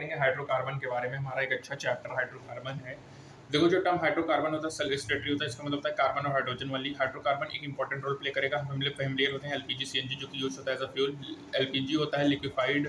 करेंगे हाइड्रोकार्बन के बारे में। हमारा एक अच्छा चैप्टर हाइड्रोकार्बन है। देखो जो टर्म हाइड्रोकार्बन होता है सेल्फ रेस्पिरेटरी होता है, इसका मतलब होता है कार्बन और हाइड्रोजन वाली। हाइड्रोकार्बन एक इंपॉर्टेंट रोल प्ले करेगा। हम लोग फेमिलियर होते हैं एलपीजी सीएनजी जो कि यूज होता है एज अ फ्यूल। एलपीजी होता है लिक्विफाइड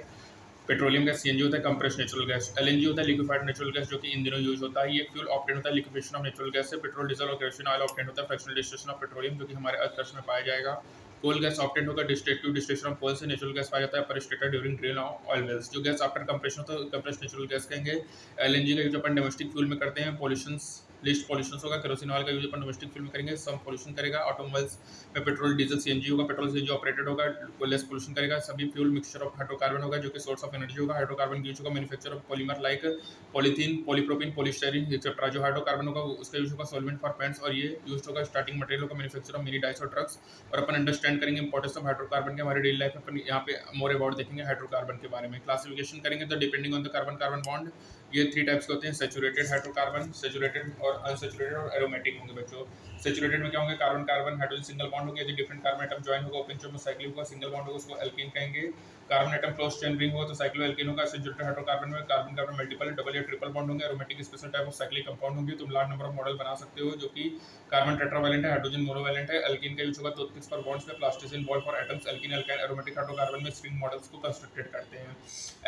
पेट्रोलियम गैस, सीएनजी होता है कंप्रेस्ड नेचुरल गैस, एलएनजी होता है लिक्विफाइड नेचुरल गैस जो कि इन दिनों यूज होता है। ये फ्यूल ऑप्टेन होता है लिक्विफिकेशन ऑफ नेचुरल गैस से। पेट्रोल डीजल और केरोसिन ऑयल ऑप्टेन होता है फ्रैक्शनल डिस्टिलेशन ऑफ पेट्रोलियम जो कि हमारे अर्थ क्रस्ट में पाया जाएगा। कोल गैस ऑप्टेन होगा डिस्टिलेटिव डिस्टिलेशन ऑफ कोल से। नेचुरल गैस पाया जाता है पर स्टेटर ड्यूरिंग ड्रिल ऑयल वेल्स। जो गैस आफ्टर कंप्रेशन होता है कंप्रेस्ड नेचुरल गैस कहेंगे। एलएनजी का यूज अपन डोमेस्टिक फ्यूल में करते हैं, पॉल्यूशन लिस्ट पॉल्यूशन होगा। केरोसिन ऑयल का यूज अपन डोमेस्टिक फ्यूल में करेंगे, सम पॉल्यूशन करेगा। ऑटोमोबाइल्स में पेट्रोल डीजल सीएनजी होगा, पेट्रोल सीएनजी ऑपरेटेड होगा, लेस पॉल्यूशन करेगा। सभी फ्यूल मिक्सचर ऑफ हाइड्रोकार्बन होगा जो कि सोर्स ऑफ एनर्जी होगा। हाइड्रोकार्बन यूज होगा manufacture of polymer like polythene, polypropene, polystyrene etcetera. जो हाइड्रोकार्बन होगा उसका यूज होगा सॉल्वेंट फॉर पेंट्स और ये यूज होगा स्टार्टिंग मटेरियल होगा मैन्युफैक्चर ऑफ मिनी डाइस और ट्रक्स। और अपन अंडरस्टैंड करेंगे इंपॉर्टेंस ऑफ हाइड्रोकार्बन के हमारे डेली लाइफ में। अपन यहाँ पे मोर अबाउट देखेंगे हाइड्रोकार्बन के बारे में। क्लासिफिकेशन करेंगे तो depending on the carbon carbon bond ये 3 टाइप्स के होते हैं। सैचुरेटेड हाइड्रोकार्बन, सैचुरेटेड और अनसैचुरेटेड और एरोमेटिक होंगे बच्चों। सैचुरेटेड में क्या होंगे carbon carbon hydrogen single bond होंगे। यदि डिफरेंट कार्बन एटम ज्वाइन होगा ओपन चेन में साइक्लिक होगा, सिंगल बॉन्ड होगा उसको एल्कीन कहेंगे। Carbon atom close chain ring होगा तो साइक्लो एल्कीन होगा। सैचुरेटेड हाइड्रोकार्बन में कार्बन कार्बन मल्टीपल डबल या ट्रिपल बॉन्ड होंगे। Aromatic special type of cyclic compound होंगे। तुम लार्ज नंबर ऑफ मॉडल बना सकते हो जो कि कार्बन टेट्रावैलेंट है, हाइड्रोजन मोनोवैलेंट है। एल्कीन का यूज होगा तो किस पर बॉन्ड्स में plasticine bond for atoms alkene alkyne. Aromatic hydrocarbon में स्ट्रिंग मॉडल्स को कंस्ट्रक्टेड करते हैं।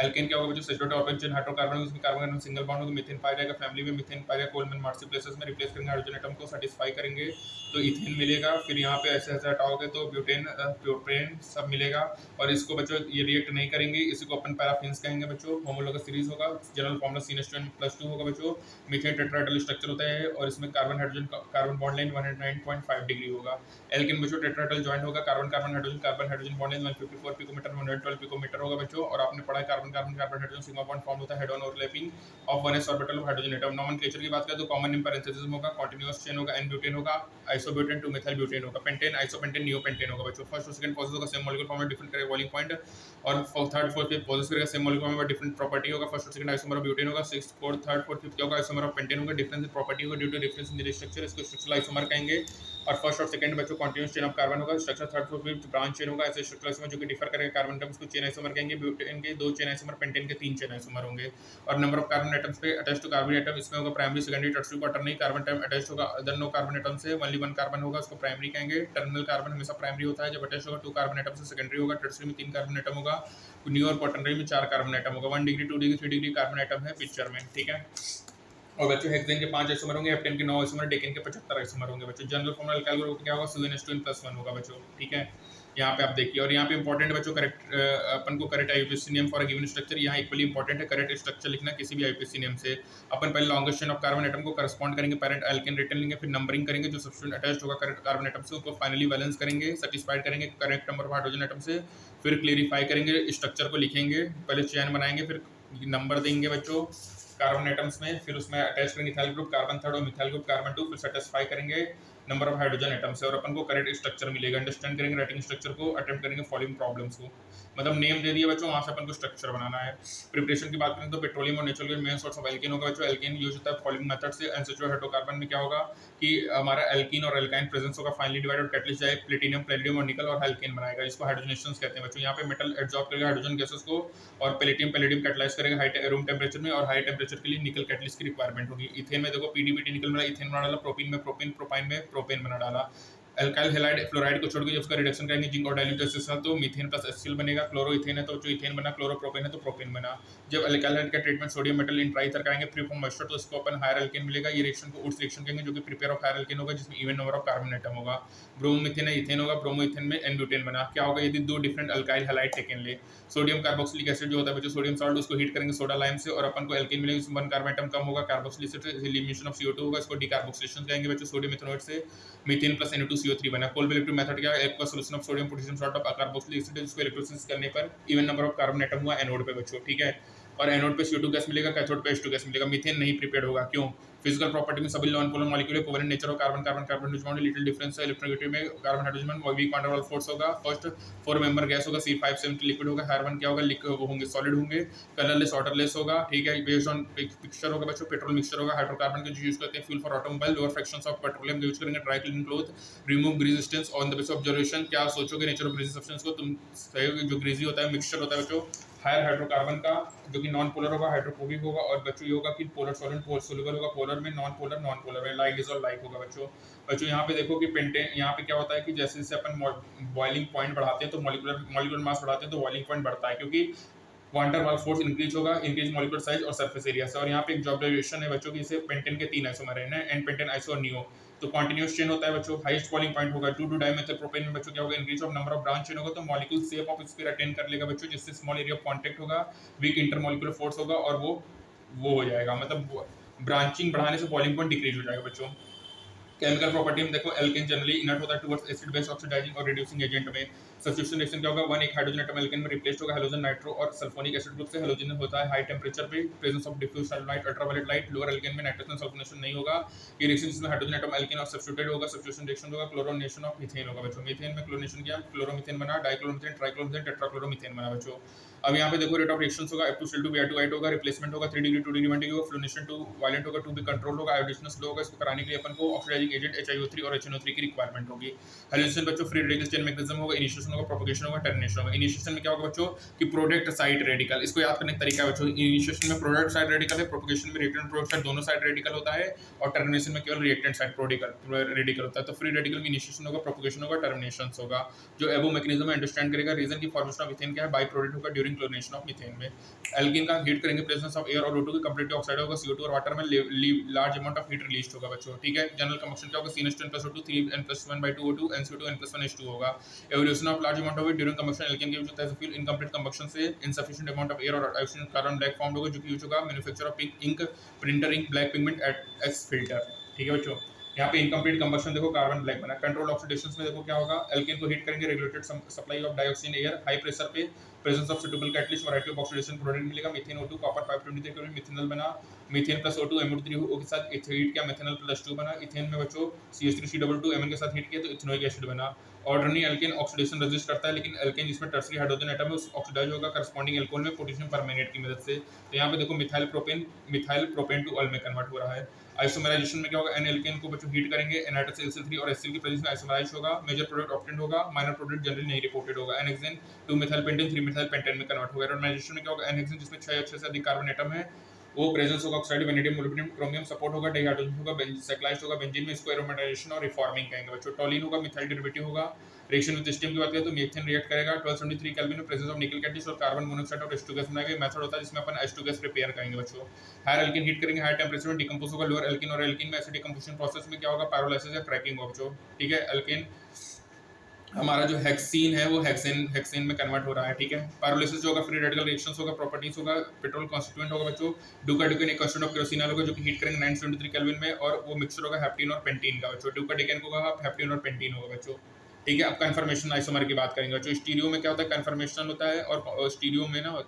एल्कीन क्या होगा जो सैचुरेटेड ओपन चेन हाइड्रोकार्बन इसमें कार्बन एटम सिंगल बॉन्ड होगा। मीथेन पाया जाएगा फैमिली में, मीथेन पाया जाएगा कोलमैन मार्सी प्लेसेस में। रिप्लेस करेंगे हाइड्रोजन एटम को, सेटिस्फाई करेंगे तो इथेन मिलेगा। फिर यहाँ पे ऐसे ऐसे हटाओगे तो ब्यूटेन प्रोपेन सब मिलेगा। और इसको बच्चों ये रिएक्ट नहीं करेंगे, इसी को अपन पैराफिन्स कहेंगे बच्चों। होमोलोगस सीरीज होगा, जनरल फॉर्मूला CnH2n+2 होगा बच्चों। मीथेन टेट्राहेड्रल स्ट्रक्चर होता है और इसमें carbon hydrogen carbon bond line 109.5 degree होगा। एल्केन बच्चों टेट्राहेड्रल जॉइंट होगा, carbon carbon hydrogen bond line 154 picometer 112 picometer होगा बच्चों। और आपने पढ़ा है carbon carbon carbon hydrogen sigma bond form होता है head on overlapping of 1s orbital of hydrogen atom. Nomenclature की बात करें तो कॉमन इन पैरेंथेसिस होगा, कंटीन्यूअस चेन होगा, एन ब्यूटेन होगा, आइसोब्यूटेन 2 मेथिल ब्यूटेन होगा, पेंटेन आइसोपेंटेन नियोपेंटेन होगा बच्चों। फर्स्ट और सेकंड पॉजिशन होगा सेम मॉलिक्यूल फॉर्म में डिफरेंट करेगा बॉइलिंग पॉइंट। और थर्ड फोर्थ फिफ्थ पॉजिशन करेगा सेम मॉलिक्यूल फॉर्म में डिफरेंट प्रॉपर्टी होगा। फर्स्ट और सेकंड आइसोमर ऑफ ब्यूटेन होगा। Sixth fourth third fourth fifth क्या होगा आइसोमर ऑफ पेंटेन होगा। डिफरेंस इन प्रॉपर्टी होगा due to difference in the structure, इसको स्ट्रक्चरल आइसोमर कहेंगे। और फर्स्ट और सेकंड बच्चों कंटीन्यूअस चेन ऑफ कार्बन होगा। Structure third fourth fifth branch chain होगा। ऐसे स्ट्रक्चरल आइसोमर जो कि डिफर करेगा कार्बन एटम्स को चेन आइसोमर कहेंगे। ब्यूटेन के 2 चेन आइसोमर, पेंटेन के 3 चेन आइसोमर होंगे। और नंबर ऑफ कार्बन एटम्स पे अटैच टू कार्बन एटम इसमें होगा primary secondary tertiary quaternary. Carbon atom attach होगा अदर नो कार्बन एटम से, ओनली 1 कार्बन होगा उसको प्राइमरी कहेंगे। टर्मिनल कार्बन हमेशा प्राइमरी होता है, जब अटैच होगा 2 कार्बन एटम से सेकेंडरी होगा। टर्शियरी में 3 कार्बन एटम होगा। न्यू और क्वार्टरनरी में 4 कार्बन एटम होगा। 1 degree 2 degree 3 degree carbon atom है पिक्चर में, ठीक है। और बच्चों हेक्सेन के 5 आइसोमर होंगे, हेप्टेन के 9 आइसोमर, डेकेन के 75 आइसोमर होंगे बच्चों। जनरल फॉर्मूला अल्काइल ग्रुप क्या होगा CnH2n+1 होगा बच्चों, ठीक है। यहाँ पे आप देखिए। और यहाँ पे इंपॉर्टेंट बच्चों करेक्ट अपन को correct IUPAC name for a given structure यहाँ इक्वली इंपॉर्टेंट है। करेक्ट स्ट्रक्चर लिखना किसी भी आईयूपीएसी नेम से। अपन पहले longest chain of carbon atom को करस्पॉन्ड करेंगे, पेरेंट एल्केन रिटर्न लेंगे, फिर नंबरिंग करेंगे जो सब्स्टिट्यूएंट अटैच्ड होगा करेक्ट कार्बन एटम से, उसको फाइनली बैलेंस करेंगे, सेटिस्फाइड करेंगे correct number of hydrogen atom से। फिर क्लियरिफाई करेंगे, स्ट्रक्चर को लिखेंगे, पहले चेन बनाएंगे, फिर नंबर देंगे बच्चों कार्बन एटम्स में, फिर उसमें अटैच करेंगे इथाइल ग्रुप कार्बन थर्ड और मिथाइल ग्रुप कार्बन 2, फिर सेटिस्फाई करेंगे नंबर ऑफ हाइड्रोजन एटम्स से और अपन को करेक्ट स्ट्रक्चर मिलेगा। अंडरस्टैंड करेंगे राइटिंग स्ट्रक्चर को, अटेम्प्ट करेंगे फॉलोइंग प्रॉब्लम्स को। मतलब नेम दे दिया बच्चों, वहाँ से अपन को स्ट्रक्चर बनाना है। प्रिपरेशन की बात करें तो पेट्रोलियम और natural gas main source of alkene होगा बच्चों। एल्कीन यूज होता है फॉलोइंग मेथड से। अनसैचुरेटेड हाइड्रोकार्बन में क्या होगा कि हमारा एल्कीन और एल्काइन प्रेजेंस होगा, फाइनली डिवाइड और कैटलिस्ट जाए प्लेटिनियम पैलेडियम और निकल और एल्केन बनाएगा, इसको हाइड्रोजनेशन कहते हैं बच्चों। यहाँ पे मेटल एब्जॉर्ब करेगा हाइड्रोजन गैसेस को और प्लेटिनियम पैलेडियम कैटलाइज करेगा हाई रूम टेम्परेचर में। और हाई टेम्परेचर के लिए निकल कैटलिस्ट की रिक्वायरमेंट होगी। इथेन में देखो पीडीपीटी निकल बना, इथेन बना डाला, प्रोपीन में प्रोपीन, प्रोपाइन में प्रोपेन बना डाला। अल्काइल हैलाइड फ्लोराइड को छोड़ के जब उसका रिडक्शन करेंगे जिंक और डाइल्यूट एसिड से तो मीथेन प्लस HCl बनेगा। क्लोरो इथेन है तो जो इथेन बना, क्लोरोप्रोपेन है तो प्रोपेन बना। जब अल्काइल हैलाइड का ट्रीटमेंट सोडियम मेटल इन ट्राइथर कराएंगे फ्री फ्रॉम मॉइस्चर तो इसको अपन हायर एल्केन मिलेगा। ये रिएक्शन को उड्स रिएक्शन कहेंगे जो कि प्रिपेयर ऑफ हायर एल्केन होगा जिसमें even number of carbon atom होगा। ब्रोमोमिथेन है इथेन होगा, ब्रोमोइथेन में एन ब्यूटेन बना। क्या होगा यदि 2 डिफरेंट अल्काइल हैलाइड टेकन ले। सोडियम कार्बोक्सिलिक एसिड जो होता है बच्चों सोडियम सॉल्ट, उसको हीट करेंगे सोडा लाइम से और अपन को एल्केन मिलेगा जिसमें 1 कार्बन एटम कम होगा। कार्बोक्सिलिक एसिड से एलिमिनेशन ऑफ CO2 होगा, इसको डीकार्बोक्सिलेशन कहेंगे बच्चों। सोडियम इथेनोएट से मीथेन प्लस NO2CO3 बना। कोलबेलेक्टिव मेथड क्या है, aqua solution of sodium potassium salt of carboxylic acid, जिसको इलेक्ट्रोलिसिस करने पर even number of carbon atom हुआ एनोड पे बच्चों, ठीक है। और एनोड पे CO2 गैस मिलेगा, कैथोड पे H2 गैस मिलेगा। मीथेन नहीं प्रिपेयर होगा, क्यों? फिजिकल प्रॉपर्टी में सभी non polar molecule covalent nature of carbon carbon carbon hydrogen little difference है। इलेक्ट्रोनेगेटिव में कार्बन हाइड्रोजन में weak van der Waals force होगा। फर्स्ट 4 मेंबर गैस होगा, C570 लिक्विड होगा। कार्बन क्या होगा, वो होंगे सॉलिड होंगे, कलरलेस वाटरलेस होगा, ठीक है। बेस्ड ऑन मिक्सचर होगा बच्चों, पेट्रोल मिक्सचर होगा। हाइड्रोकार्बन के जो यूज करते हैं fuel for automobile, lower fractions of petroleum use करेंगे। Dry clean cloth, remove grease stains on the base of observation. क्या सोचोगे नेचर ऑफ ग्रीजी सब्सटेंस को तुम? सही जो ग्रीजी होता है मिक्सचर होता है बच्चों हायर हाइड्रोकार्बन का जो कि नॉन पोलर होगा, हाइड्रोफोबिक होगा, और बच्चों ये होगा कि पोलर सॉल्वेंट सोल्यूबल होगा पोलर में, नॉन पोलर में, लाइक डिजॉल्व लाइक होगा बच्चों यहाँ पे देखो कि पेंटेन यहाँ पे क्या होता है कि जैसे जैसे अपन बॉइलिंग पॉइंट बढ़ाते हैं तो मॉलिक्यूलर मास बढ़ाते हैं तो बॉइलिंग पॉइंट बढ़ता है, क्योंकि वाटर वर्क फोर्स इंक्रीज होगा, इंक्रीज मॉलिक्यूलर साइज और सरफेस एरिया से। और यहाँ पे एक जॉब डेरिवेशन है बच्चों की, इसे पेंटेन के 3 आइसोमर है, एन पेंटेन आइसो और नियो। तो कंटीन्यूअस चेन होता है बच्चों, हाईएस्ट बॉइलिंग पॉइंट होगा 2 डाइमेथिल प्रोपेन में बच्चों क्या होगा, increase of number of branch chain होगा, तो molecule shape of sphere attain कर लेगा बच्चों, जिससे स्मॉल एरिया ऑफ कांटेक्ट होगा, वीक इंटरमॉलिक्यूलर फोर्स होगा, और वो हो जाएगा, मतलब ब्रांचिंग बढ़ाने से बॉइलिंग पॉइंट डिक्रीज हो जाएगा बच्चों। केमिकल प्रॉपर्टी में देखो एल्केन जनरली इनर्ट होता है टुवर्ड्स एसिड बेस ऑक्सीडाइजिंग और रिड्यूसिंग एजेंट में। सब्स्टिट्यूशन रिएक्शन क्या होगा, वन एक हाइड्रोजन एटम एल्केन में रिप्लेस्ड होगा हेलोजन नाइट्रो और सल्फोनिक एसिड ग्रुप से। हेलोजन होता है हाई टेंपरेचर पे, presence of diffuse sunlight, ultraviolet light. Lower alkane में नाइट्रोजन सल्फोनेशन नहीं होगा। ये रिएक्शन जिसमें हाइड्रोजन एटम एल्केन और सब्स्टिट्यूटेड होगा, सब्स्टिट्यूशन रिएक्शन होगा क्लोरोनेशन ऑफ मीथेन होगा बच्चों। मीथेन में क्लोरोनेशन किया, क्लोरोमीथेन बना, डाइक्लोरोमीथेन, ट्राइक्लोरोमीथेन, टेट्राक्लोरोमीथेन बना बच्चों। अब यहाँ पे देखो रेट ऑफ रिएक्शंस होगा F2 Cl2 होगा, रिप्लेसमेंट होगा 3 डिग्री 2 डिग्री 1 डिग्री होगा, फ्लोनेशन टू वायलेंट होगा 2 भी कंट्रोल होगा, आयोडेशन स्लो होगा। इसको कराने के लिए अपन को ऑक्सीडाइजिंग एजेंट HiO3 और HNO3 की रिक्वायरमेंट होगी। हाइड्रोजन बच्चों फ्री रेडिकल चेन मैकेनिज्म होगा, इनिशिएशन होगा, प्रोपगेशन होगा, टर्मिनेशन होगा। इनिशिएशन में क्या होगा बच्चों कि प्रोडक्ट साइड रेडिकल, इसको याद करने का तरीका है बच्चों, इनिशिएशन में प्रोडक्ट साइड रेडिकल है, प्रोपगेशन में रिएक्टेंट प्रोडक्ट साइड दोनों साइड रेडिकल होता है, और टर्मिनेशन में केवल रिएक्टेंट साइड रेडिकल होता है। तो फ्री रेडिकल में इनिशिएशन होगा, प्रोपगेशन होगा, टर्मिनेशन होगा। जो एबो मैकेनिज्म है अंडरस्टैंड करेगा। रीजन की फॉर्मेशन ऑफ मीथेन क्या है, बाई प्रोडक्ट होगा ड्यूरिंग क्लोरीनेशन ऑफ मीथेन में। एल्कीन का हीट करेंगे, प्रेजेंस ऑफ एयर और O2 की कंप्लीटली ऑक्साइड होगा, CO2 और वाटर में large amount of heat release होगा बच्चों, ठीक है। जनरल कंबक्शन क्या होगा, CN2N+O2 3N+1/2O2 NCO2 N+1H2 होगा। Evolution of large amount of heat during combustion, alkene के यूज होता है फ्यूल इनकम्प्लीट कंबक्शन से इनसफिशिएंट अमाउंट ऑफ एयर और ऑक्सीजन कार्बन ब्लैक फॉर्म होगा, जो कि यूज होगा manufacture of ink, printer ink, black pigment as filter, ठीक है बच्चों। यहाँ पे इनकम्प्लीट कंबक्शन देखो कार्बन ब्लैक बना। कंट्रोल ऑक्सीडेशन में देखो क्या होगा, एल्केन को हीट करेंगे, regulated supply of dioxin air, high pressure पे, presence of suitable catalyst, variety of oxidation product मिलेगा। मीथेन O2 कॉपर 523 के मिथेनॉल बना, मीथेन प्लस O2 MO3 के साथ हीट किया, मिथेनॉल प्लस 2 बना। इथेन में बच्चों CH3C22 Mn के साथ हीट किया तो इथेनोइक एसिड बना। ऑर्डिनरी एल्केन ऑक्सीडेशन रेजिस्ट करता है, लेकिन एल्केन जिसमें टर्सरी हाइड्रोजन एटम है उस ऑक्सीडाइज होगा करस्पॉन्डिंग एल्कोहल में पोटेशियम परमैंगनेट की मदद से। तो यहाँ पे देखो मिथाइल प्रोपेन टू ऑल में कन्वर्ट हो रहा है। आइसोमराइजेशन में क्या होगा, एन एल्केन को बच्चों हीट करेंगे, NH2Cl3 और HCl की प्रेजेंस में आइसोमराइज होगा, मेजर प्रोडक्ट ऑब्टेंड होगा, माइनर प्रोडक्ट जनरली नहीं रिपोर्टेड होगा। एनहेक्सेन 2 मिथाइल पेंटेन 3 मिथाइल पेंटेन में कन्वर्ट होगा। एरोमेराइजेशन में क्या होगा, एनहेक्सेन जिसमें 6 से अधिक कार्बन एटम है वो प्रेजेंस होगा oxide vanadium molybdenum chromium support होगा, डाइहाइड्रोजन होगा, साइक्लाइज्ड होगा बेंजीन में, इसको एरोमेराइजेशन और रिफॉर्मिंग कहेंगे बच्चों। टॉलिन होगा, मिथाइल डेरिवेटिव होगा। रिएक्शन विद स्टीम की बात करें तो मीथेन रिएक्ट करेगा 1273 केल्विन में, प्रेजेंस ऑफ निकल कैटालिस्ट और कार्बन मोनोऑक्साइड और H2 गैस बनाएगा। मेथड होता है जिसमें अपन H2 गैस प्रिपेयर करेंगे बच्चों। हायर एल्कीन हीट करेंगे, हाई टेंपरेचर में डिकम्पोज होगा। लोअर एल्कीन और एल्कीन में ऐसे डिकम्पोजिशन प्रोसेस में क्या होगा, पायरोलाइसिस या क्रैकिंग होगा बच्चों, ठीक है। एल्कीन हमारा जो हेक्सीन है वो हेक्सेन में कन्वर्ट हो रहा है, ठीक है। पायरोलिसिस जो होगा फ्री रेडिकल रिएक्शंस होगा, प्रॉपर्टीज होगा, पेट्रोल कॉन्स्टिट्यूएंट होगा बच्चों। डुकाडिकेन एक कॉन्स्टिट्यूएंट ऑफ केरोसिनॉल होगा जो कि हीट करेंगे 973 केल्विन में, और वो मिक्सचर होगा हेप्टेन और पेंटीन का बच्चों। डुकाडिकेन को होगा हेप्टेन और पेंटीन होगा बच्चों, ठीक है। अब कन्फर्मेशन आइसोमर की बात करेंगे बच्चों। स्टीरियो में क्या होता है, कन्फर्मेशन होता है, और स्टीरियो में ना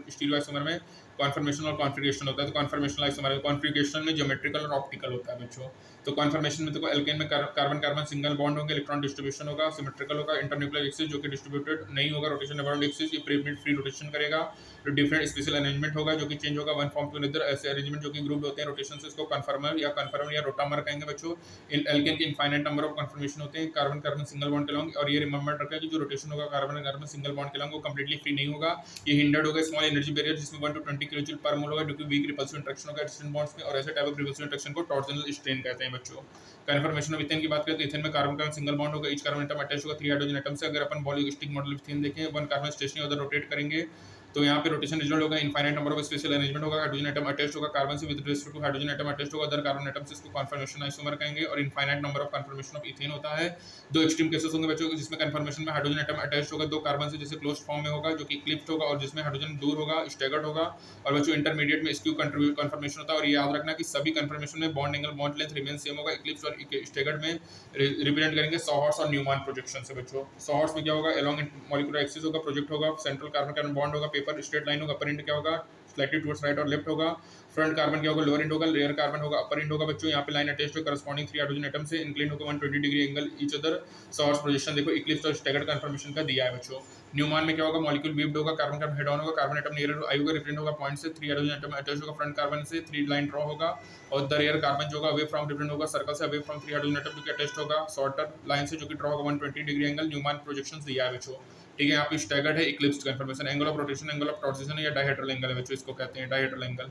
स्टीरियो आइसोमर में कॉन्फर्मेशन और कॉन्फिगरेशन होता है। तो कॉन्फर्मेशन आइसोमर कॉन्फिगरेशन में ज्योमेट्रिकल और ऑप्टिकल होता है बच्चों। तो कॉन्फर्मेशन में देखो एल्केन में कार्बन कार्बन सिंगल बॉन्ड होंगे, इलेक्ट्रॉन डिस्ट्रीब्यूशन होगा, सिमेट्रिकल होगा, इंटरन्यूक्लियर एक्सिस जो कि डिस्ट्रीब्यूटेड नहीं होगा, रोटेशन अबाउंड एक्सिस ये फ्री रोटेशन करेगा। तो डिफरेंट स्पेशल अरेंजमेंट होगा जो कि चेंज होगा वन फॉर्म टू अनदर, ऐसे अरेंजमेंट जो कि ग्रुप होते हैं रोटेशन से, इसको कन्फर्मर या रोटामर कहेंगे बच्चों। इन एल्केन के इनफाइनाइट नंबर ऑफ कन्फर्मेशन होते हैं कार्बन कार्बन सिंगल बॉन्ड के लॉन्ग, और ये रिमेंबर रखा कि जो रोटेशन होगा कार्बन कार्बन सिंगल बॉन्ड के लॉन्ग वो कंप्लीटली फ्री नहीं होगा, ये हिंडर्ड होगा स्मॉल एनर्जी बैरियर जिसमें 1 to 20 किलोजूल पर मोल होगा, जो कि वीक रिपल्सिव इंटरेक्शन होगा डिस्टेंट बॉन्ड्स में, और ऐसे टाइप ऑफ रिपल्सिव इंटरेक्शन को टॉर्जनल स्ट्रेन कहते हैं बच्चों। कन्फर्मेशन ऑफ इथेन की बात करें तो इथेन में कार्बन कार्बन सिंगल बॉन्ड होगा, ईच कार्बन एटम अटैच होगा 3 हाइड्रोजन एटम से। अगर अपन पॉलीस्टिक मॉडल इथेन देखें, 1 कार्बन स्टेशनरी उधर रोटेट करेंगे तो यहाँ पे रोटेशन रिजल्ट होगा, infinite number of special arrangement होगा, हाइड्रोजन एटम अटैच्ड होगा कार्बन से, with respect to hydrogen atom attached होगा अदर कार्बन एटम से, इसको कन्फर्मेशन आइसोमर कहेंगे। और infinite number of conformation of ethane होता है। 2 एक्सट्रीम केसेस होंगे बच्चों जिसमें कन्फर्मेशन में हाइड्रोजन एटम अटैच्ड होगा 2 कार्बन से, जैसे क्लोज्ड फॉर्म में होगा जो कि इक्लिप्स्ड होगा, और जिसमें हाइड्रोजन दूर होगा स्टैगर्ड होगा। और बच्चों इंटरमीडिएट में स्क्यू कन्फर्मेशन होता है, और ये याद रखना कि सभी कन्फर्मेशन में bond angle bond length remain same होगा। इक्लिप्स और स्टैगर्ड में रिप्रेजेंट करेंगे सॉहर्ट्ज और न्यूमैन प्रोजेक्शन से बच्चों। सॉहर्ट्ज में क्या होगा, अलोंग मॉलिक्यूलर एक्सिस होगा, प्रोजेक्ट होगा, सेंट्रल कार्बन कार्बन बॉन्ड होगा, पेपर स्ट्रेट लाइन होगा, अपर एंड क्या होगा स्लाइटली टुवर्ड्स राइट और लेफ्ट होगा। फ्रंट कार्बन क्या होगा, लोअर एंड होगा, रेयर कार्बन होगा, अपर एंड होगा बच्चों। यहाँ पे लाइन अटैच्ड है करस्पॉन्डिंग 3 हाइड्रोजन एटम से, इंक्लाइन होगा 120 degree angle each other. Swords position देखो इक्लिप्स और स्टैगर्ड कन्फर्मेशन का दिया है बच्चों। न्यूमान में क्या होगा, मॉलिक्यूल वीव्ड होगा, कार्बन कार्बन हेड ऑन होगा, कार्बन एटम नियर आई होगा, रिफ्रेंड होगा पॉइंट से, 3 हाइड्रोजन एटम अटैच होगा फ्रंट कार्बन से, 3 लाइन ड्रॉ होगा, और द रेयर कार्बन जो होगा अवे फ्रॉम रिफ्रेंड होगा सर्कल से, अवे फ्रॉम 3 हाइड्रोजन एटम जो कि अटैच्ड होगा शॉर्टर लाइन से जो कि ड्रॉ होगा 120 डिग्री एंगल। न्यूमान प्रोजेक्शंस दिया है बच्चों, ठीक है। यहाँ पे स्टैगर्ड है, eclipse conformation, angle of rotation, angle of torsion या डायहेड्रल एंगल है बच्चों, इसको कहते हैं डायहेड्रल एंगल,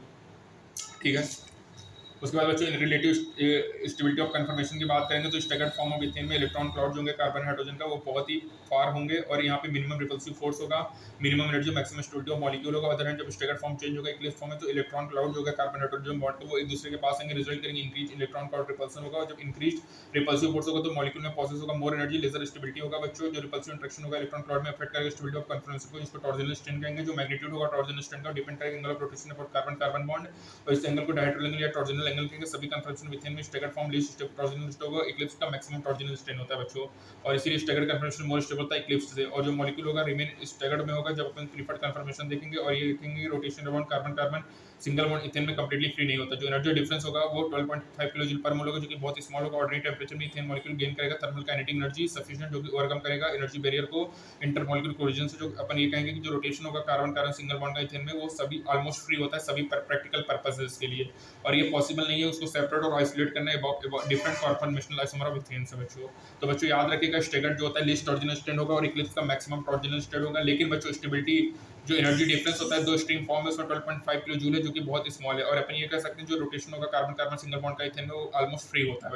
ठीक है। उसके बाद बच्चों रिलेटिव स्टेबिलिटी ऑफ कंफर्मेशन की बात करेंगे तो स्टैगर्ड फॉर्म ऑफ इथेन में इलेक्ट्रॉन क्लाउड जो होंगे कार्बन हाइड्रोजन का वो बहुत ही फार होंगे, और यहाँ पे मिनिमम रिपल्सिव फोर्स होगा, minimum energy, maximum stability of molecule होगा। अदर हैंड जब स्टैगर्ड फॉर्म चेंज होगा इक्लिप्स फॉर्म में तो इलेक्ट्रॉन क्लाउड जो होगा कार्बन हाइड्रोजन बॉन्ड तो वो एक दूसरे के पास आएंगे, रिजल्ट करेंगे इंक्रीज इलेक्ट्रॉन क्लाउड रिपल्सन होगा, और जब इंक्रीज रिपल्सिव फोर्स होगा तो मॉलिक्यूल में प्रोसेस होगा मोर एनर्जी, लेजर स्टेबिलिटी होगा बच्चों। जो रिपल्सिव इंटरेक्शन होगा इलेक्ट्रॉन क्लाउड में अफेक्ट करेगा स्टेबिलिटी ऑफ कन्फर्मेशन को, जिसको टॉर्जनल स्ट्रेन कहेंगे। जो मैग्नीट्यूड होगा टॉर्जनल स्ट्रेन का डिपेंड करेगा angle of rotation about carbon carbon bond, और इस एंगल को डायहेड्रल एंगल या टॉर्जनल एंगल कहेंगे। सभी कंफर्मेशन विथ में staggered form least torsional strain होगा, इक्लिप्स का मैक्सिमम टॉर्जनल स्ट्रेन होता है बच्चों, और इसीलिए स्टैगर्ड कंफर्मेशन मोर स्टेबल होता है इक्लिप्स से। और जो मॉलिक्यूल होगा रिमेन स्टैगर्ड में होगा जब अपन प्रीफर्ड कंफर्मेशन देखेंगे, और ये देखेंगे rotation around carbon carbon single bond ethane में कंप्लीटली फ्री नहीं होता। जो एनर्जी डिफरेंस होगा वो 12.5 किलो जूल पर मोल होगा, जो कि बहुत स्मॉल होगा। ऑर्डिनरी टेंपरेचर में इथेन मॉलिक्यूल गेन करेगा थर्मल काइनेटिक एनर्जी सफिशिएंट, जो कि ओवरकम करेगा एनर्जी बैरियर को इंटरमॉलिक्यूलर कोलिजन से। जो अपन ये कहेंगे कि जो रोटेशन होगा कार्बन कार्बन सिंगल बॉन्ड का इथेन में वो सभी ऑलमोस्ट फ्री होता है सभी प्रैक्टिकल पर्पसेस के लिए, और ये पॉसिबल नहीं है उसको सेपरेट और आइसोलेट करना different conformational isomer of ethane से बच्चों। तो बच्चों याद रखिएगा स्टैगर्ड जो होता है लीस्ट टॉर्जनल स्ट्रेन होगा और इक्लिप्स का मैक्सिमम टॉर्जनल स्ट्रेन होगा। लेकिन बच्चों स्टेबिलिटी जो एनर्जी डिफरेंस होता है दो स्ट्रीम फॉर्म में उसमें 12.5 किलो जूल है, जो कि बहुत स्मॉल है। और अपन ये कह सकते हैं जो रोटेशन होगा कार्बन कार्बन सिंगल बॉन्ड का इथेन में वो ऑलमोस्ट फ्री होता है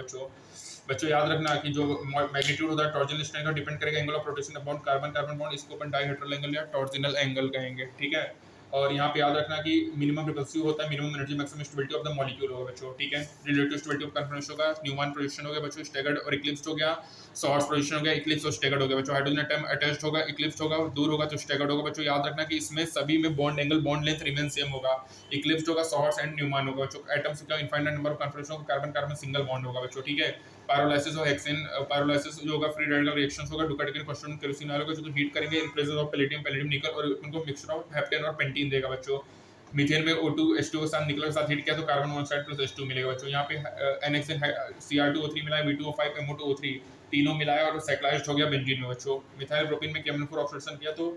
बच्चों याद रखना कि जो मैग्नीट्यूड होता है टॉर्जनल स्ट्रेन का डिपेंड करेगा angle of rotation about carbon carbon bond, इसको अपन डायहेड्रल एंगल या टॉर्जनल एंगल कहेंगे, ठीक है। और यहाँ पे याद रखना कि मिनिमम रिपल्सिव होता है, minimum energy maximum stability of the molecule होगा बच्चों, ठीक है। रिलेटिव स्टेबिलिटी ऑफ कन्फर्मेशन होगा, न्यूमैन प्रोजेक्शन हो गया बच्चों, स्टैगर्ड और इक्लिप्स हो गया, सॉर्स प्रोजेक्शन हो गया, इक्लिप्स और स्टैगर्ड हो गया बच्चों। हाइड्रोजन एटम अटैच्ड होगा, इक्लिप्स होगा, दूर होगा तो स्टैगर्ड होगा बच्चों। याद रखना कि इसमें सभी में bond angle bond length remain same होगा, इक्लिप्स होगा, सॉर्स एंड न्यूमैन होगा बच्चों। एटम्स का इनफाइनाइट नंबर ऑफ कन्फर्मेशन होगा, कार्बन कार्बन सिंगल बॉन्ड होगा बच्चों, ठीक है। पायरोलाइसिस और हेक्सेन पायरोलाइसिस जो होगा फ्री रेडिकल रिएक्शंस होगा, डुकाटिकन क्वेश्चन केरोसिन होगा जो हीट करेंगे in presence of palladium palladium निकल, और उनको मिक्सचर ऑफ हेप्टेन और पेंटीन देगा बच्चों। मीथेन में O2 H2 के साथ निकल के साथ हीट किया तो कार्बन मोनोऑक्साइड प्लस H2 मिलेगा बच्चों। यहाँ पे NHN Cr2O3 मिला है, V2O5 MO2O3 तीनों मिलाया और साइक्लाइज्ड हो गया बेंजीन में बच्चों। मिथाइल प्रोपीन में KMnO4 ऑक्सीडेशन किया तो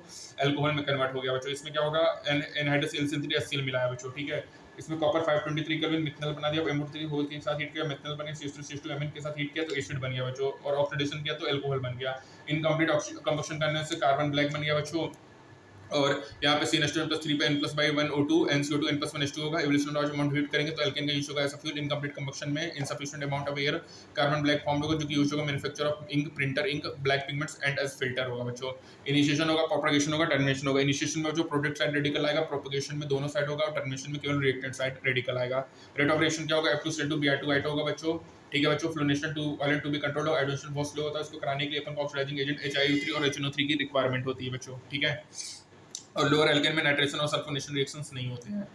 अल्कोहल में कन्वर्ट हो गया बच्चों। इसमें क्या होगा एनहाइड्रस LCl3 HCl मिलाया बच्चों, ठीक है। इसमें कॉपर 523 केल्विन मिथनॉल बना दिया, MO3 होल के साथ हीट किया मिथनॉल बन गया, C2 Amine के साथ हीट किया तो एसिड बन गया बच्चों, और ऑक्सीडेशन किया तो अल्कोहल बन गया। इनकम्प्लीट कंबशन करने से कार्बन ब्लैक बन गया बच्चों। और यहाँ पे CN+3 पे N+1O2 NCO2 N+1H2 होगा। एवोल्यूशन लॉज अमाउंट हीट करेंगे तो एल्केन का यूज होगा as a fuel. Incomplete combustion में insufficient amount of air carbon black form होगा, जो कि यूज होगा manufacture of ink, printer ink, black pigments and as filter होगा बच्चों। इनिशिएशन होगा, प्रोपगेशन होगा, टर्मिनेशन होगा। इनिशिएशन में जो प्रोडक्ट साइड रेडिकल आएगा, प्रोपगेशन में दोनों साइड होगा, और टर्मिनेशन में केवल रिएक्टेंट साइड रेडिकल आएगा। रेट ऑफ रिएक्शन क्या होगा, F2CO2 Br2 होगा बच्चों, ठीक है बच्चों। Fluorination too violent to be controlled और एडिशन बहुत स्लो होता है, इसको कराने के लिए अपन को ऑक्सीडाइजिंग एजेंट HiO3 और HNO3 की रिक्वायरमेंट होती है बच्चों, ठीक है। और लोअर एल्केन में नाइट्रेशन और सल्फोनेशन रिएक्शंस नहीं होते हैं।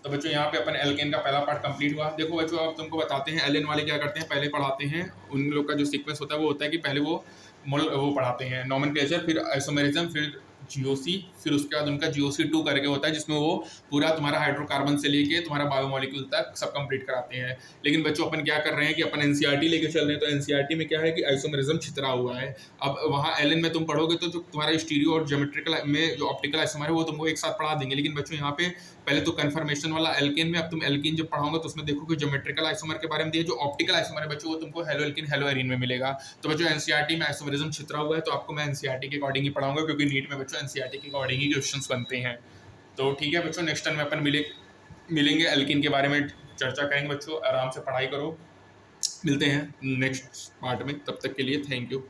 तो बच्चों यहाँ पे अपन एल्केन का पहला पार्ट कंप्लीट हुआ। देखो बच्चों अब तुमको बताते हैं एलिन वाले क्या करते हैं, पहले पढ़ाते हैं उन लोग का जो सीक्वेंस होता है वो होता है कि पहले वो पढ़ाते हैं नॉमेनक्लेचर, फिर आइसोमेरिज्म, फिर GOC, फिर उसके बाद उनका GOC2 करके होता है जिसमें वो पूरा तुम्हारा हाइड्रोकार्बन से लेके तुम्हारा बायोमोलिक्यूल तक सब कंप्लीट कराते हैं। लेकिन बच्चों अपन क्या कर रहे हैं कि अपन NCERT लेके चल रहे हैं, तो NCERT में क्या है कि आइसोमेरिज्म छितरा हुआ है। अब वहाँ एलिन में तुम पढ़ोगे तो जो तुम्हारा स्टीरियो और ज्योमेट्रिकल में जो ऑप्टिकल आइसोमर है वो तुमको एक साथ पढ़ा देंगे। लेकिन बच्चों यहाँ पे पहले तो कन्फर्मेशन वाला एल्केन में, अब तुम एल्कीन जब पढ़ाओगे तो उसमें देखो कि ज्योमेट्रिकल आइसोमर के बारे में दिया, जो ऑप्टिकल आइसोमर है बच्चों वो तुमको हेलो एल्कीन हेलो एरीन में मिलेगा। तो बच्चों NCERT में आइसोमेरिज्म छितरा हुआ है, तो आपको मैं NCERT के अकॉर्डिंग ही पढ़ाऊंगा, क्योंकि नीट में बच्चों NCERT के अकॉर्डिंग ही क्वेश्चंस बनते हैं। तो ठीक है बच्चों, नेक्स्ट टाइम में अपन मिलेंगे एल्कीन के बारे में चर्चा करेंगे बच्चों। आराम से पढ़ाई करो, मिलते हैं नेक्स्ट पार्ट में, तब तक के लिए थैंक यू।